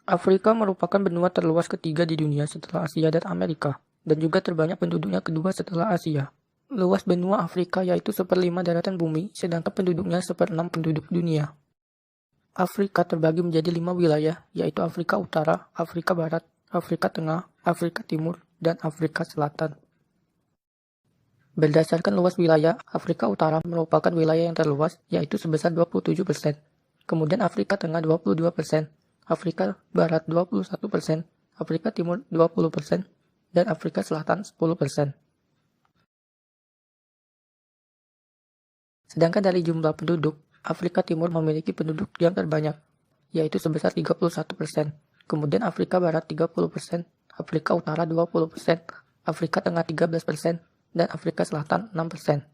Afrika merupakan benua terluas ketiga di dunia setelah Asia dan Amerika, dan juga terbanyak penduduknya kedua setelah Asia. Luas benua Afrika yaitu 1/5 daratan bumi, sedangkan penduduknya 1/6 penduduk dunia. Afrika terbagi menjadi 5 wilayah, yaitu Afrika Utara, Afrika Barat, Afrika Tengah, Afrika Timur, dan Afrika Selatan. Berdasarkan luas wilayah, Afrika Utara merupakan wilayah yang terluas, yaitu sebesar 27%. Kemudian Afrika Tengah 22%, Afrika Barat 21%, Afrika Timur 20%, dan Afrika Selatan 10%. Sedangkan dari jumlah penduduk, Afrika Timur memiliki penduduk yang terbanyak, yaitu sebesar 31%. Kemudian Afrika Barat 30%, Afrika Utara 20%, Afrika Tengah 13%, dan Afrika Selatan 6%.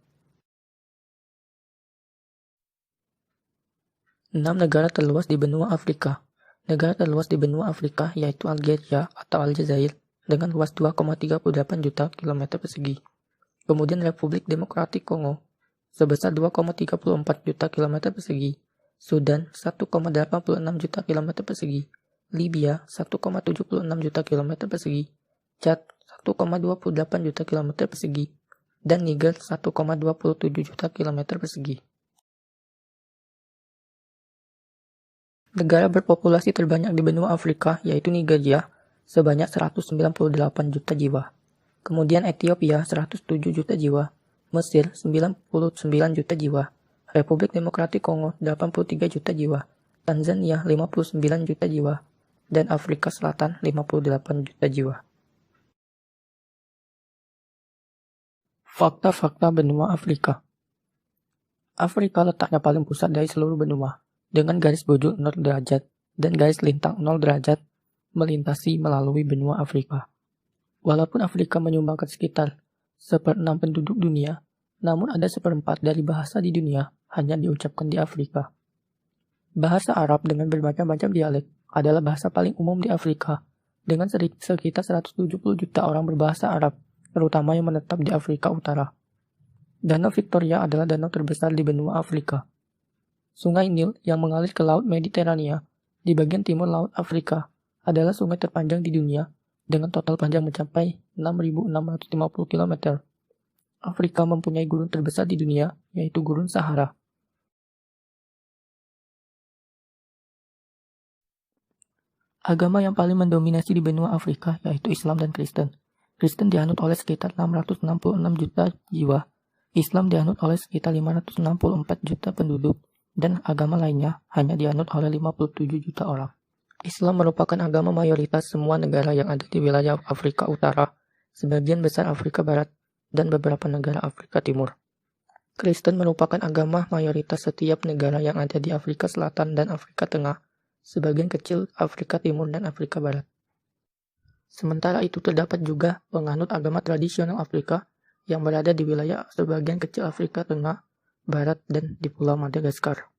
6 negara terluas di benua Afrika. Negara terluas di benua Afrika yaitu Algeria atau Aljazair dengan luas 2,38 juta kilometer persegi. Kemudian Republik Demokratik Kongo sebesar 2,34 juta kilometer persegi. Sudan 1,86 juta kilometer persegi. Libya 1,76 juta kilometer persegi. Chad 1,28 juta kilometer persegi, dan Niger 1,27 juta kilometer persegi. Negara berpopulasi terbanyak di benua Afrika yaitu Nigeria sebanyak 198 juta jiwa. Kemudian Ethiopia 107 juta jiwa, Mesir 99 juta jiwa, Republik Demokratik Kongo 83 juta jiwa, Tanzania 59 juta jiwa, dan Afrika Selatan 58 juta jiwa. Fakta-fakta benua Afrika. Afrika letaknya paling pusat dari seluruh benua, dengan garis bujur 0 derajat dan garis lintang 0 derajat melintasi melalui benua Afrika. Walaupun Afrika menyumbangkan sekitar 1/6 penduduk dunia, namun ada 1/4 dari bahasa di dunia hanya diucapkan di Afrika. Bahasa Arab dengan bermacam-macam dialek adalah bahasa paling umum di Afrika, dengan sekitar 170 juta orang berbahasa Arab, terutama yang menetap di Afrika Utara. Danau Victoria adalah danau terbesar di benua Afrika. Sungai Nil yang mengalir ke Laut Mediterania di bagian timur Laut Afrika adalah sungai terpanjang di dunia dengan total panjang mencapai 6.650 km. Afrika mempunyai gurun terbesar di dunia, yaitu Gurun Sahara. Agama yang paling mendominasi di benua Afrika yaitu Islam dan Kristen. Kristen dianut oleh sekitar 666 juta jiwa, Islam dianut oleh sekitar 564 juta penduduk, dan agama lainnya hanya dianut oleh 57 juta orang. Islam merupakan agama mayoritas semua negara yang ada di wilayah Afrika Utara, sebagian besar Afrika Barat, dan beberapa negara Afrika Timur. Kristen merupakan agama mayoritas setiap negara yang ada di Afrika Selatan dan Afrika Tengah, sebagian kecil Afrika Timur dan Afrika Barat. Sementara itu terdapat juga penganut agama tradisional Afrika yang berada di wilayah sebagian kecil Afrika Tengah, Barat, dan di Pulau Madagaskar.